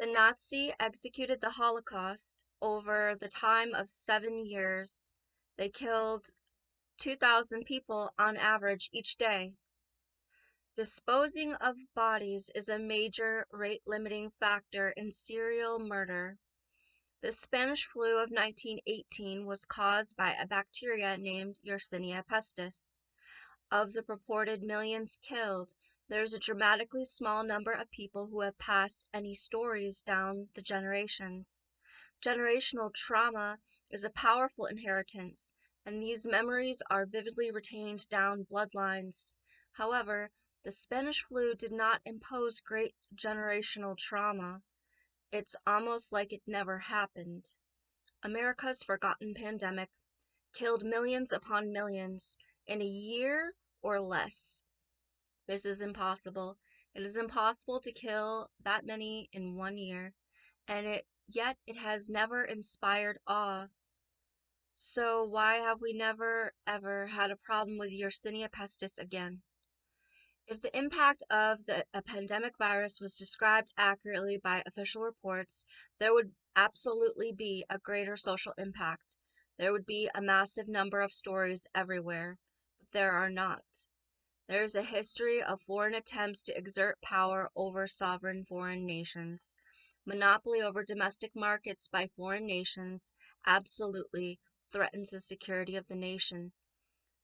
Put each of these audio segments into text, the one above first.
The Nazi executed the Holocaust over the time of 7 years. They killed 2,000 people on average each day. Disposing of bodies is a major rate-limiting factor in serial murder. The Spanish flu of 1918 was caused by a bacteria named Yersinia pestis. Of the purported millions killed, there's a dramatically small number of people who have passed any stories down the generations. Generational trauma is a powerful inheritance, and these memories are vividly retained down bloodlines. However, the Spanish flu did not impose great generational trauma. It's almost like it never happened. America's forgotten pandemic killed millions upon millions in a year or less. This is impossible. It is impossible to kill that many in 1 year, and yet it has never inspired awe. So why have we never ever had a problem with Yersinia pestis again? If the impact of a pandemic virus was described accurately by official reports, there would absolutely be a greater social impact. There would be a massive number of stories everywhere, but there are not. There is a history of foreign attempts to exert power over sovereign foreign nations. Monopoly over domestic markets by foreign nations absolutely threatens the security of the nation.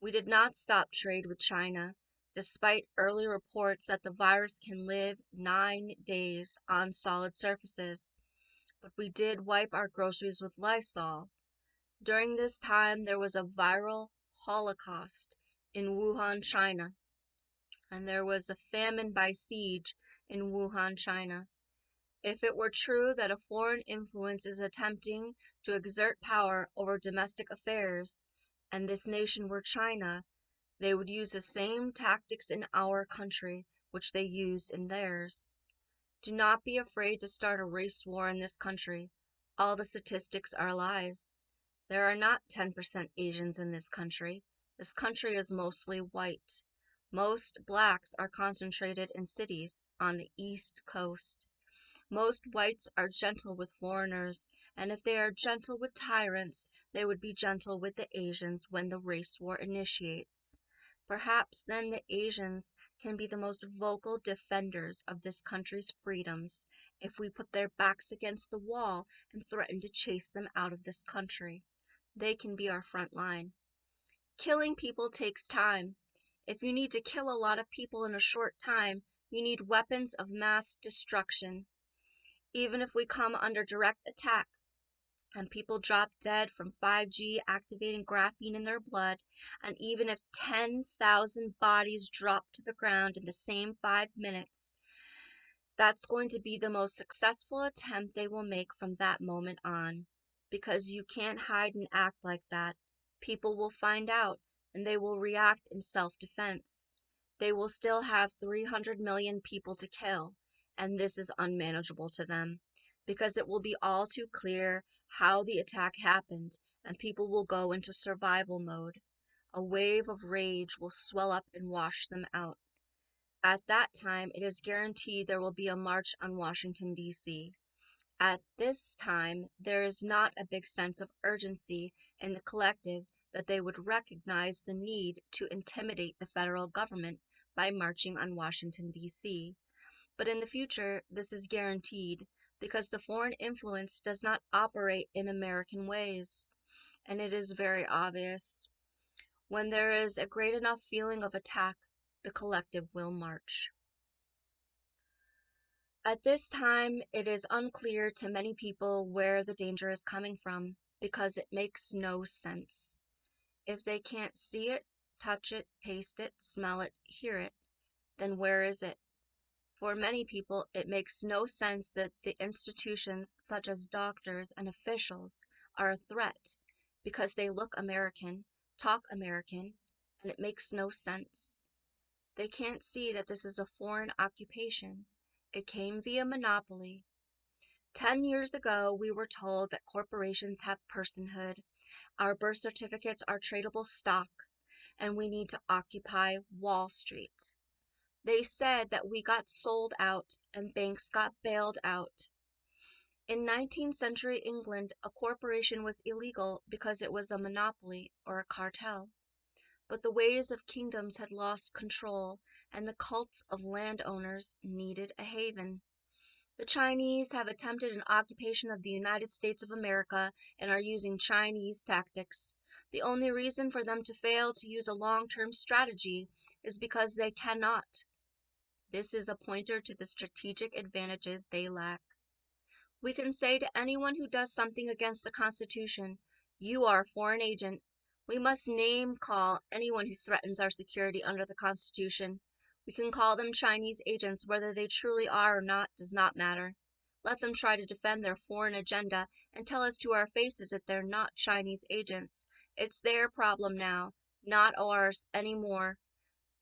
We did not stop trade with China, despite early reports that the virus can live 9 days on solid surfaces. But we did wipe our groceries with Lysol. During this time, there was a viral holocaust in Wuhan, China, and there was a famine by siege in Wuhan, China. If it were true that a foreign influence is attempting to exert power over domestic affairs, and this nation were China, they would use the same tactics in our country which they used in theirs. Do not be afraid to start a race war in this country. All the statistics are lies. There are not 10% Asians in this country. This country is mostly white. Most blacks are concentrated in cities on the East Coast. Most whites are gentle with foreigners, and if they are gentle with tyrants, they would be gentle with the Asians when the race war initiates. Perhaps then the Asians can be the most vocal defenders of this country's freedoms if we put their backs against the wall and threaten to chase them out of this country. They can be our front line. Killing people takes time. If you need to kill a lot of people in a short time, you need weapons of mass destruction. Even if we come under direct attack and people drop dead from 5G activating graphene in their blood, and even if 10,000 bodies drop to the ground in the same 5 minutes, that's going to be the most successful attempt they will make from that moment on. Because you can't hide and act like that. People will find out, and they will react in self-defense. They will still have 300 million people to kill, and this is unmanageable to them, because it will be all too clear how the attack happened, and people will go into survival mode. A wave of rage will swell up and wash them out. At that time, it is guaranteed there will be a march on Washington, D.C. At this time, there is not a big sense of urgency in the collective that they would recognize the need to intimidate the federal government by marching on Washington, D.C. But in the future, this is guaranteed because the foreign influence does not operate in American ways. And it is very obvious. When there is a great enough feeling of attack, the collective will march. At this time, it is unclear to many people where the danger is coming from because it makes no sense. If they can't see it, touch it, taste it, smell it, hear it, then where is it? For many people, it makes no sense that the institutions such as doctors and officials are a threat because they look American, talk American, and it makes no sense. They can't see that this is a foreign occupation. It came via monopoly. 10 years ago, we were told that corporations have personhood, our birth certificates are tradable stock, and we need to occupy Wall Street. They said that we got sold out and banks got bailed out. In 19th century England, a corporation was illegal because it was a monopoly or a cartel. But the ways of kingdoms had lost control, and the cults of landowners needed a haven. The Chinese have attempted an occupation of the United States of America and are using Chinese tactics. The only reason for them to fail to use a long-term strategy is because they cannot. This is a pointer to the strategic advantages they lack. We can say to anyone who does something against the Constitution, "You are a foreign agent." We must name call anyone who threatens our security under the Constitution. We can call them Chinese agents. Whether they truly are or not does not matter. Let them try to defend their foreign agenda and tell us to our faces that they're not Chinese agents. It's their problem now, not ours anymore.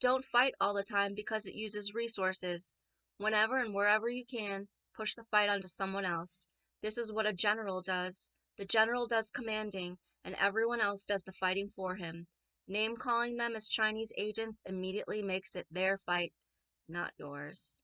Don't fight all the time because it uses resources. Whenever and wherever you can, push the fight onto someone else. This is what a general does. The general does commanding, and everyone else does the fighting for him. Name calling them as Chinese agents immediately makes it their fight, not yours.